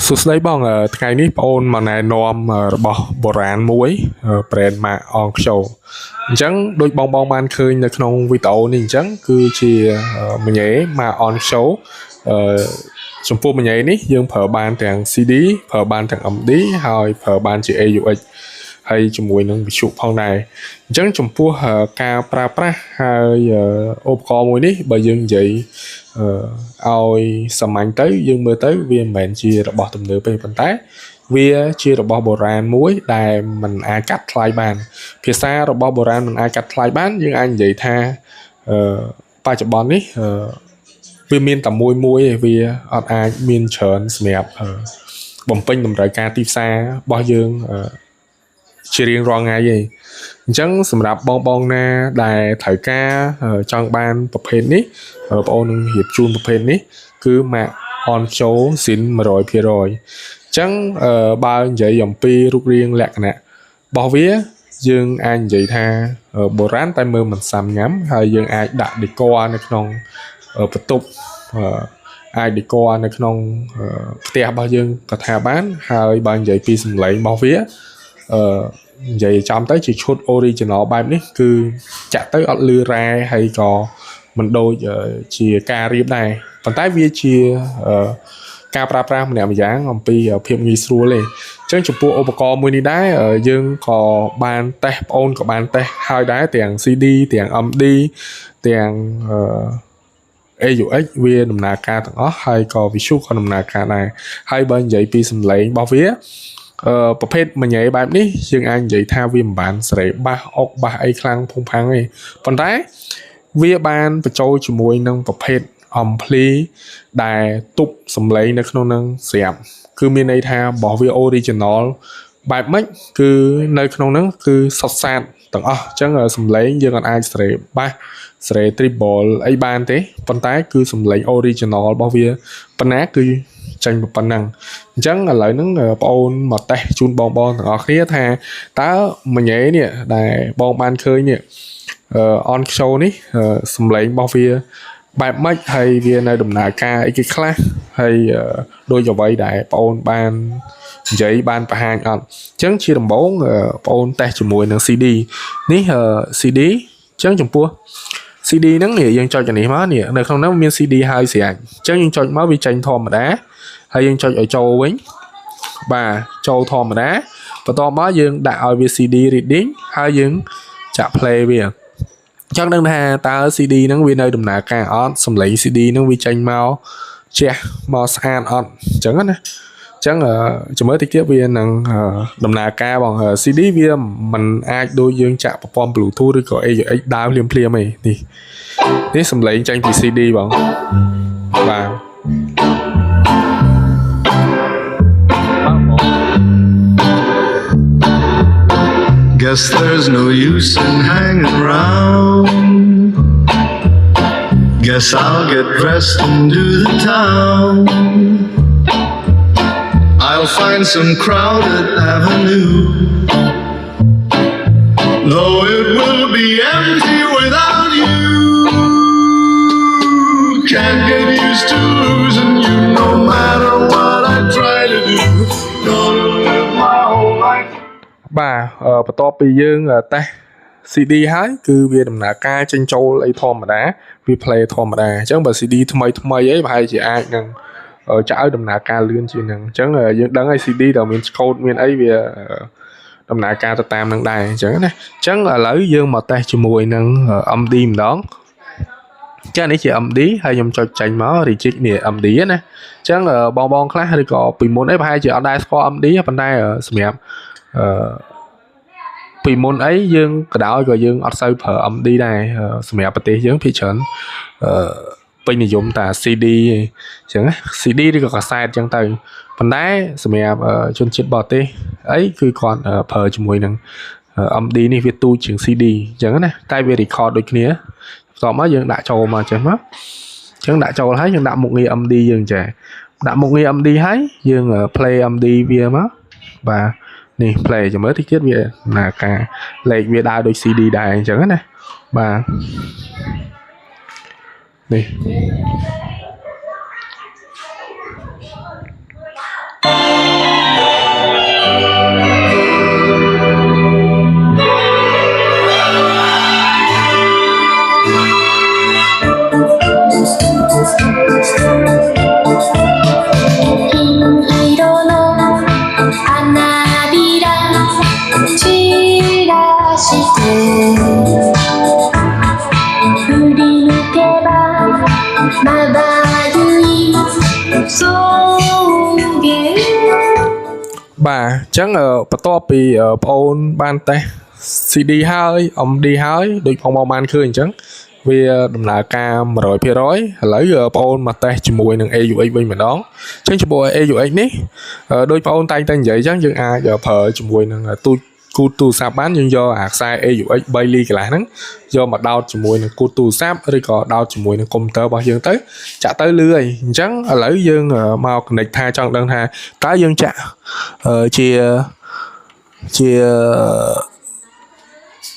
សួស្តីបងថ្ងៃនេះបងអូនមកណែនាំរបស់បុរាណមួយ brand ម៉ាកអង្គខ្ជូអញ្ចឹងដូចបងបានឃើញនៅក្នុងវីដេអូនេះអញ្ចឹងគឺជាមញ៉េម៉ាកអង្គខ្ជូចំពោះមញ៉េនេះយើងប្រើបានទាំង CD ប្រើបានទាំង MD ហើយប្រើបានជា AUX ហើយជាមួយនឹងវិទ្យុផងដែរអញ្ចឹងចំពោះការប្រើប្រាស់ហើយឧបករណ៍មួយនេះបើយើងនិយាយឲ្យសាមញ្ញទៅយើងមើលទៅវាមិនមែនជារបស់ទំនើបទេប៉ុន្តែវាជារបស់បុរាណមួយដែលมันអាចកាត់ថ្លៃបានភាសារបស់បុរាណมันអាចកាត់ថ្លៃបានយើងអាចនិយាយថាបច្ចុប្បន្ននេះវាមានតែមួយឯងវាអត់អាចមានច្រើនសម្រាប់បំពេញតម្រូវការទីផ្សាររបស់យើងជារៀងរាល់ថ្ងៃឯងអញ្ចឹងសម្រាប់បងណាដែលត្រូវការចង់បានប្រភេទនេះបងអូននឹងរៀបជូនប្រភេទនេះគឺម៉ាក Oncho Sin 100% អញ្ចឹងបើនិយាយអំពីរូបរាងលក្ខណៈរបស់វាយើងអាចនិយាយថាបុរាណតែមើលមិនសាំញ៉ាំហើយយើងអាចដាក់ decor នៅក្នុងបន្ទប់អាច decor នៅក្នុងផ្ទះរបស់យើងក៏ថាបានហើយបើនិយាយពីសម្លេងរបស់វានិយាយចំទៅជាឈុត original បែបនេះគឺចាក់ទៅអត់លឺរ៉ែហើយក៏មិនដូចជាការរៀបដែរប៉ុន្តែវាជាការប្រើប្រាស់ម្នាក់ម្យ៉ាងអំពីភាពងាយស្រួលទេអញ្ចឹងចំពោះឧបករណ៍មួយនេះដែរយើងក៏បានតេស្តបងអូនក៏បានតេស្តហើយដែរទាំង CD ទាំង MD ទាំងAUX វាដំណើរការទាំងអស់ហើយក៏ Visual ក៏ដំណើរការដែរហើយបើនិយាយពីសំឡេងរបស់វាប្រភេទមញ៉េបែបនេះយើងអាចនិយាយថាវាមិនបានសេរីបាសអុកបាសអីខ្លាំងផុងផាំងទេប៉ុន្តែវាបានបញ្ចូលជាមួយនឹងប្រភេទ ampli ដែលទប់សំឡេងនៅក្នុងនឹងស្រាប់គឺមានន័យថារបស់វា original បែបម៉េចគឺនៅក្នុងហ្នឹងគឺសុទ្ធសាធទាំងអស់អញ្ចឹងសំឡេងយើងអាចសេរីបាសសេរី treble អីបានទេប៉ុន្តែគឺសំឡេង original របស់វាប៉ុណ្ណាគឺចាញ់ប៉ុណ្ណឹងអញ្ចឹងឥឡូវហ្នឹងបងអូនមកតេស្តជូនបងទាំងអស់គ្នាថាតើមញ៉េនេះដែលបងបានឃើញនេះOncho នេះសំឡេងរបស់វាបែបម៉េចហើយវានៅដំណើរការអីគេខ្លះហើយដូចអ្វីដែលបងអូនបាននិយាយបានបង្ហាញអត់អញ្ចឹងជាដំបូងបងអូនតេស្តជាមួយនឹង CD នេះ CD អញ្ចឹងចំពោះ CD ហ្នឹងយើងចុចអានេះមកនេះនៅក្នុងហ្នឹងមាន CD ហើយស្រាប់អញ្ចឹងយើងចុចមកវាចេញធម្មតាហើយយើងចុចឲ្យចូលវិញបាទចូលធម្មតាបន្ទាប់មកយើងដាក់ឲ្យវា CD reading ហើយយើងចាក់ play វាចង់ដឹងថាតើ CD ហ្នឹងវានៅដំណើរការអត់សំឡេង CD ហ្នឹងវាចេញមកជះមកស្អាតអត់អញ្ចឹងណាអញ្ចឹងចាំមើលតិចទៀតវានឹងដំណើរការបង CD វាមិនអាចដូចយើងចាក់ប្រព័ន្ធ Bluetooth ឬក៏ AUX ដើរភ្លាមឯងនេះសំឡេងចេញពី CD បងបាទ Guess there's no use in hanging around. Guess I'll get dressed and do the town. I'll find some crowded avenue, though it will be empty without you. Can't get used to losing you no matter what I try to do. Gonna live my whole life. បាទបន្ទាប់ពីយើងតេស្ត CD ហើយគឺវាដំណើរការចេញចូលអីធម្មតាវា play ធម្មតាអញ្ចឹងបើ CD ថ្មីអីប្រហែលជាអាចនឹងចាក់ឲ្យដំណើរការលឿនជាងហ្នឹងអញ្ចឹងយើងដឹងហើយ CD ដែលមាន code មានអីវាដំណើរការទៅតាមនឹងដែរអញ្ចឹងណាអញ្ចឹងឥឡូវយើងមកតេស្តជាមួយនឹង MD ម្ដងចានេះជា MD ហើយខ្ញុំចុចចេញមក reject នេះ MD ណាអញ្ចឹងបងខ្លះឬក៏ពីមុនអីប្រហែលជាអត់ដែរស្គាល់ MD ប៉ុន្តែសម្រាប់ពីមុនអីយើងក៏ដោយក៏យើងអត់សូវប្រើ MD ដែរសម្រាប់ប្រទេសយើងភាគច្រើនពេញនិយមតែ CD អញ្ចឹងណា CD ឬក៏កាសែតអញ្ចឹងទៅប៉ុន្តែសម្រាប់ជនជាតិបរទេសអីគឺគាត់ប្រើជាមួយនឹង MD នេះវាទូជាង CD អញ្ចឹងណាតែវា record ដូចគ្នាបន្ទាប់មកយើងដាក់ចូលមកចេះមកអញ្ចឹងដាក់ចូលហើយយើងដាក់មុខងារ MD យើងចេះដាក់មុខងារ MD ហើយយើង play MD វាមកបាទនេះ play ចាំមើលតិចទៀតវាដំណើរការលេខវាដើរដូច CD ដែរអញ្ចឹងណាបាទនេះ បាទអញ្ចឹងបន្ទាប់ពីបងអូនបានតេស្ត CD ហើយ MD ហើយដូចផងមកបានឃើញអញ្ចឹងវាដំណើរការ 100% ឥឡូវបងអូនមកតេស្តជាមួយនឹង AUX វិញម្ដងអញ្ចឹងជាមួយ AUX នេះដូចបងអូនតែងតែនិយាយអញ្ចឹងយើងអាចប្រើជាមួយនឹងគូទូរស័ព្ទបានយើងយកអាខ្សែ AUX 3 លីកន្លះហ្នឹងយកមកដោតជាមួយនឹងគូទូរស័ព្ទឬក៏ដោតជាមួយនឹងកុំព្យូទ័ររបស់យើងទៅចាក់ទៅលឿហើយអញ្ចឹងឥឡូវយើងមក connect ថាចង់ដឹងថាតើយើងចាក់ជា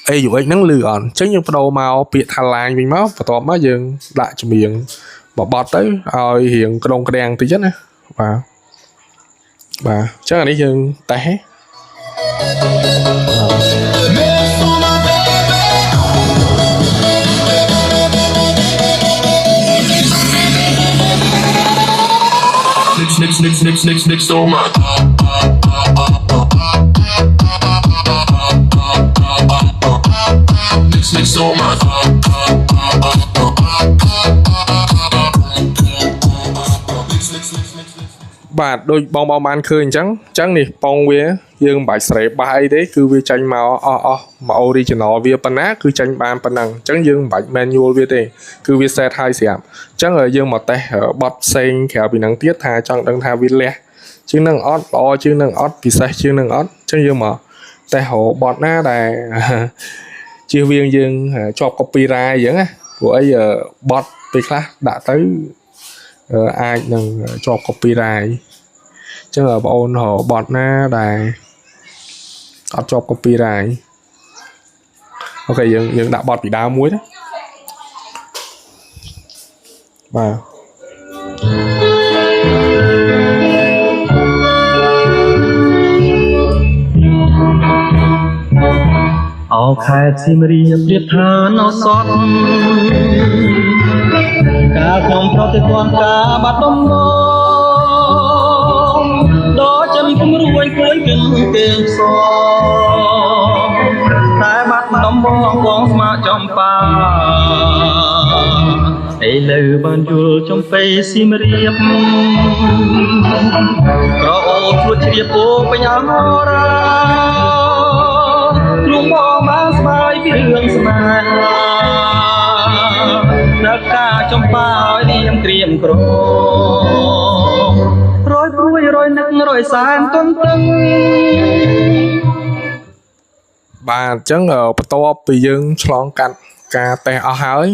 AUX ហ្នឹងលឺអត់អញ្ចឹងយើងបដូរមកពាក្យថា line វិញមកបន្ទាប់មកយើងដាក់ចម្រៀងបត់ទៅឲ្យរៀងក្ដុងក្ដាំងតិចណាបាទអញ្ចឹងអានេះយើងតេស្ត Snip, so much. Snip, so much. បាទដូចបងបានឃើញអញ្ចឹងនេះប៉ងវាយើងមិនបាច់ស្រេបបាសអីទេគឺវាចាញ់មកអស់មក original វាប៉ុណ្ណាគឺចាញ់បានប៉ុណ្ណឹងអញ្ចឹងយើងមិនបាច់ manual វាទេគឺវា set ហើយស្រាប់អញ្ចឹងយើងមកតេស្តបត់ផ្សេងក្រៅពីហ្នឹងទៀតថាចង់ដឹងថាវាលះជាងនឹងអត់ល្អជាងនឹងអត់ពិសេសជាងនឹងអត់អញ្ចឹងយើងមកតេស្តរកបត់ណាដែលជៀសវាងយើងជាប់ copyright អញ្ចឹងណាព្រោះអីបត់ពេលខ្លះដាក់ទៅអាចនឹងជាប់ copyright អញ្ចឹងបងអូនរកបត់ណាដែលអត់ជាប់ copyright អូខេយើងដាក់បត់ពីដើមមួយណាបាទ អោខេត្តសៀមរាបប្រៀបថាណោសតការខ្ញុំប្រតិទណ្ឌការបាត់ដំណងដល់ចិនគំរួយគួយគិនគេសតែបាត់ដំបងបងស្មាចំបាឥឡូវបានយល់ចំបៃសៀមរាបក្រអូបជួចជ្រាបពោពេញអមរាลุงบอกมาสบายពីរឿងស្នេហាដល់ការចំបាឲ្យនាងក្រៀមក្ររយព្រួយរយនឹករយសានទុនតឹងបាទអញ្ចឹងបន្ទាប់ពីយើងឆ្លងកាត់ការតេស្តអស់ហើយ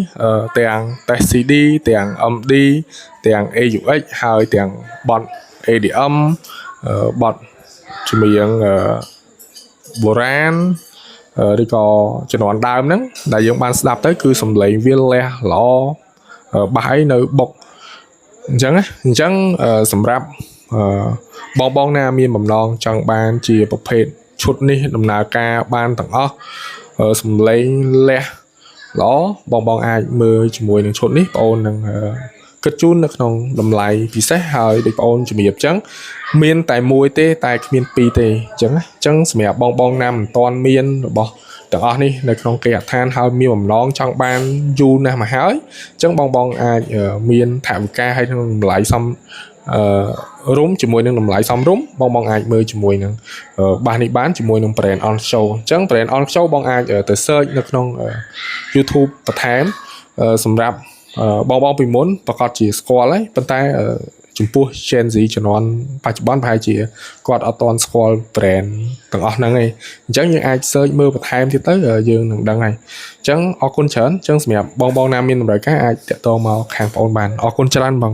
ទាំងតេស្ត CD ទាំង MD ទាំង AUX ហើយទាំងបត់ ADM បត់ចម្រៀងបុរាណឬក៏ជំនាន់ដើមហ្នឹងដែលយើងបានស្ដាប់ទៅគឺសំឡេងវាលះល្អបាសអីនៅបុកអញ្ចឹងសម្រាប់បងណាមានបំណងចង់បានជាប្រភេទឈុតនេះដំណើរការបានទាំងអស់សំឡេងលះល្អបងអាចមើលជាមួយនឹងឈុតនេះបងអូននឹងគិតជូននៅក្នុងតម្លៃពិសេសហើយដូចបងអូនជំរាបអញ្ចឹងមានតែមួយទេតែគ្មានពីរទេអញ្ចឹងសម្រាប់បងណាមិនទាន់មានរបស់ទាំងអស់នេះនៅក្នុងគេអដ្ឋានហើយមានបំណងចង់បានយូរណាស់មកហើយអញ្ចឹងបងអាចមានថវិកាហើយក្នុងតម្លៃសមរុំជាមួយនឹងតម្លៃសមរុំបងអាចមើលជាមួយនឹងបាសនេះបានជាមួយនឹង brand on show អញ្ចឹង brand on show បងអាចទៅ search នៅក្នុង YouTube បន្ថែមសម្រាប់បងពីមុនប្រកាសជាស្គាល់ហើយប៉ុន្តែចំពោះ Gen Z ជំនាន់បច្ចុប្បន្នប្រហែលជាគាត់អត់ទាន់ស្គាល់ brand ទាំងអស់ហ្នឹងទេអញ្ចឹងយើងអាច search មើលបន្ថែមទៀតទៅយើងនឹងដឹងហើយអញ្ចឹងអរគុណច្រើនអញ្ចឹងសម្រាប់បងណាមានតម្រូវការអាចតាក់ទងមកខាងបងអូនបានអរគុណច្រើនបង